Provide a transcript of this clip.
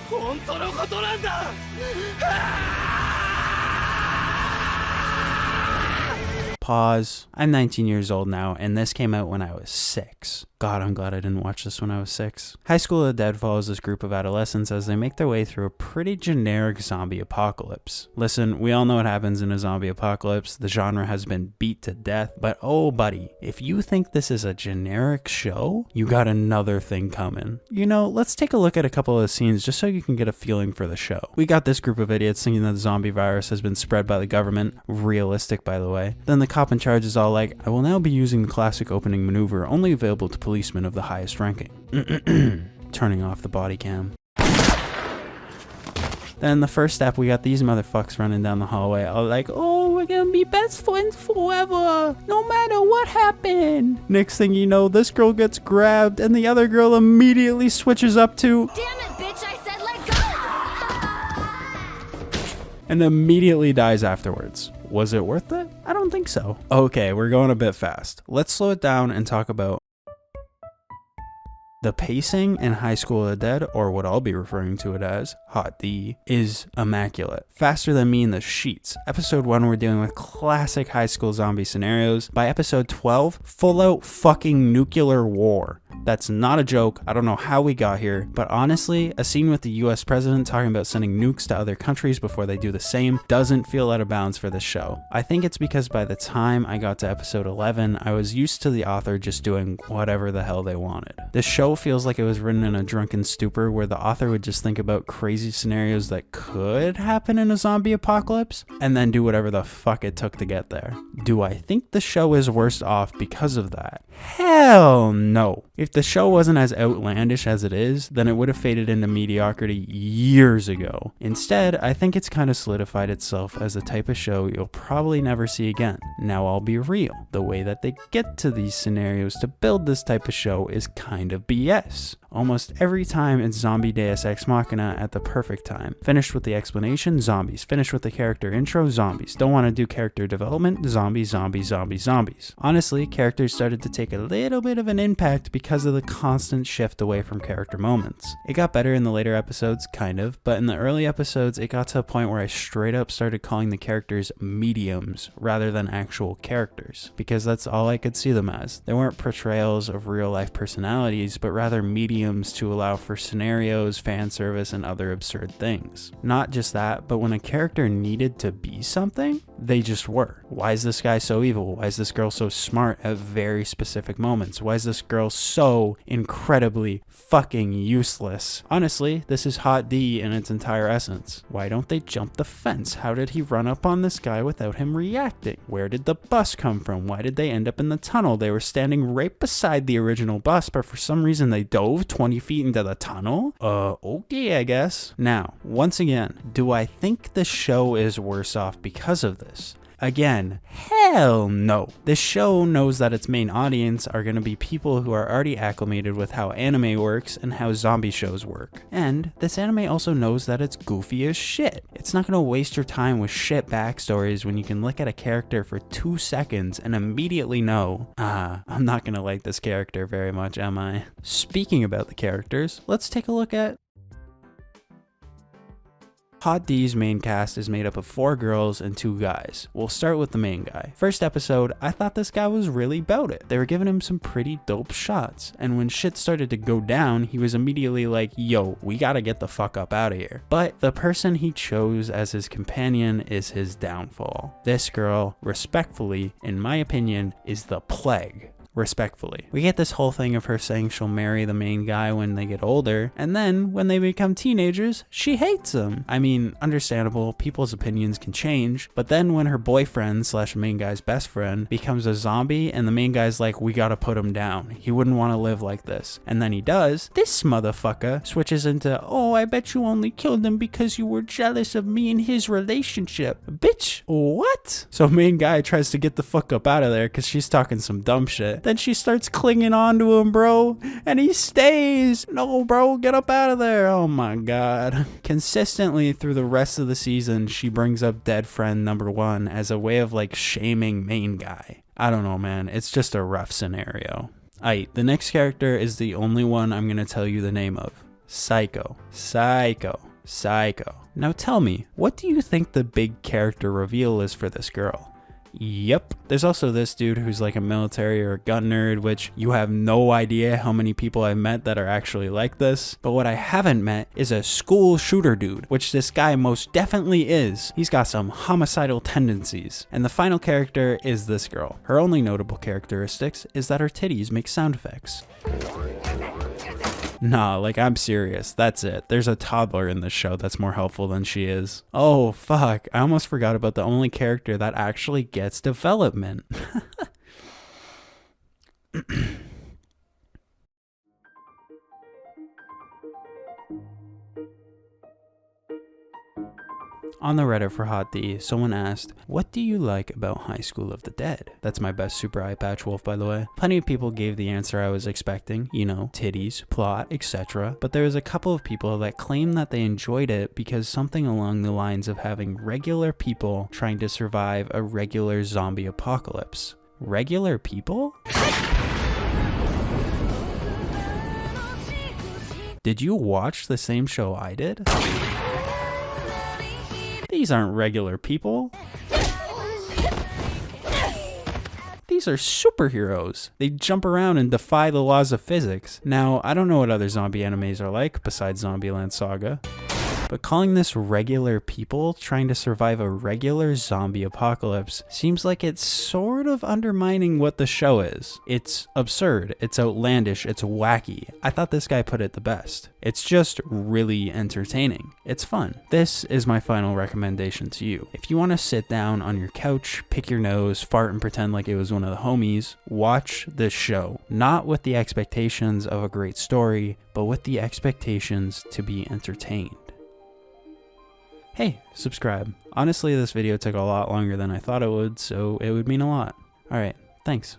本当のことなんだ。Pause. I'm 19 years old now, and this came out when I was 6. God, I'm glad I didn't watch this when I was 6. High School of the Dead follows this group of adolescents as they make their way through a pretty generic zombie apocalypse. Listen, we all know what happens in a zombie apocalypse. The genre has been beat to death, but oh buddy, if you think this is a generic show, you got another thing coming. You know, let's take a look at a couple of the scenes just so you can get a feeling for the show. We got this group of idiots thinking that the zombie virus has been spread by the government. Realistic, by the way. Then the cop in charge is all like, I will now be using the classic opening maneuver only available to policemen of the highest ranking. Turning off the body cam. Then the first step, we got these motherfuckers running down the hallway all like, oh, we're gonna be best friends forever, no matter what happened. Next thing you know, this girl gets grabbed and the other girl immediately switches up to, Damn it, bitch, I said let go! and immediately dies afterwards. Was it worth it? I don't think so. Okay, we're going a bit fast. Let's slow it down and talk about the pacing in High School of the Dead, or what I'll be referring to it as, Hot D, is immaculate. Faster than me in the sheets. Episode 1, we're dealing with classic high school zombie scenarios. By episode 12, full out fucking nuclear war. That's not a joke. I don't know how we got here, but honestly, a scene with the US president talking about sending nukes to other countries before they do the same doesn't feel out of bounds for this show. I think it's because by the time I got to episode 11, I was used to the author just doing whatever the hell they wanted. This show feels like it was written in a drunken stupor where the author would just think about crazy scenarios that could happen in a zombie apocalypse and then do whatever the fuck it took to get there. Do I think the show is worse off because of that? Hell no. If the show wasn't as outlandish as it is, then it would have faded into mediocrity years ago. Instead, I think it's kind of solidified itself as the type of show you'll probably never see again. Now I'll be real. The way that they get to these scenarios to build this type of show is kind of BS. Almost every time it's zombie deus ex machina at the perfect time. Finished with the explanation, zombies. Finished with the character intro, zombies. Don't want to do character development, zombies, zombies, zombies, zombies. Honestly, characters started to take a little bit of an impact because of the constant shift away from character moments. It got better in the later episodes, kind of, but in the early episodes, it got to a point where I straight up started calling the characters mediums rather than actual characters, because that's all I could see them as. They weren't portrayals of real life personalities, but rather mediums to allow for scenarios, fan service, and other absurd things. Not just that, but when a character needed to be something, they just were. Why is this guy so evil? Why is this girl so smart at very specific moments? Why is this girl so incredibly fucking useless? Honestly, this is Hot D in its entire essence. Why don't they jump the fence? How did he run up on this guy without him reacting? Where did the bus come from? Why did they end up in the tunnel? They were standing right beside the original bus, but for some reason they dove 20 feet into the tunnel? Okay, I guess. Now, once again, do I think the show is worse off because of this? Again, hell no. This show knows that its main audience are going to be people who are already acclimated with how anime works and how zombie shows work. And this anime also knows that it's goofy as shit. It's not going to waste your time with shit backstories when you can look at a character for 2 seconds and immediately know, I'm not going to like this character very much, am I? Speaking about the characters, let's take a look at Hot D's main cast is made up of 4 girls and 2 guys. We'll start with the main guy. First episode, I thought this guy was really about it. They were giving him some pretty dope shots, and when shit started to go down, he was immediately like, yo, we gotta get the fuck up out of here. But the person he chose as his companion is his downfall. This girl, respectfully, in my opinion, is the plague. Respectfully. We get this whole thing of her saying she'll marry the main guy when they get older, and then when they become teenagers, she hates him. I mean, understandable, people's opinions can change, but then when her boyfriend slash main guy's best friend becomes a zombie and the main guy's like, we gotta put him down. He wouldn't want to live like this. And then he does, this motherfucker switches into, oh, I bet you only killed him because you were jealous of me and his relationship. Bitch, what? So main guy tries to get the fuck up out of there because she's talking some dumb shit. Then she starts clinging on to him, bro, and he stays. No, bro, get up out of there. Oh my god. Consistently through the rest of the season, she brings up dead friend number 1 as a way of like shaming main guy. I don't know, man. It's just a rough scenario. The next character is the only one I'm going to tell you the name of. Psycho. Psycho. Psycho. Now tell me, what do you think the big character reveal is for this girl? Yep. There's also this dude who's like a military or a gun nerd, which you have no idea how many people I've met that are actually like this. But what I haven't met is a school shooter dude, which this guy most definitely is. He's got some homicidal tendencies. And the final character is this girl. Her only notable characteristics is that her titties make sound effects. Nah, like I'm serious. That's it. There's a toddler in this show that's more helpful than she is. Oh, fuck. I almost forgot about the only character that actually gets development. On the Reddit for Hot D, someone asked, what do you like about High School of the Dead? That's my best super eye patch wolf, by the way. Plenty of people gave the answer I was expecting, you know, titties, plot, etc. But there was a couple of people that claimed that they enjoyed it because something along the lines of having regular people trying to survive a regular zombie apocalypse. Regular people? Did you watch the same show I did? These aren't regular people. These are superheroes. They jump around and defy the laws of physics. Now, I don't know what other zombie animes are like besides Zombieland Saga, but calling this regular people trying to survive a regular zombie apocalypse seems like it's sort of undermining what the show is. It's absurd, it's outlandish, it's wacky. I thought this guy put it the best. It's just really entertaining. It's fun. This is my final recommendation to you. If you want to sit down on your couch, pick your nose, fart and pretend like it was one of the homies, watch this show. Not with the expectations of a great story, but with the expectations to be entertained. Hey, subscribe. Honestly, this video took a lot longer than I thought it would, so it would mean a lot. Alright, thanks.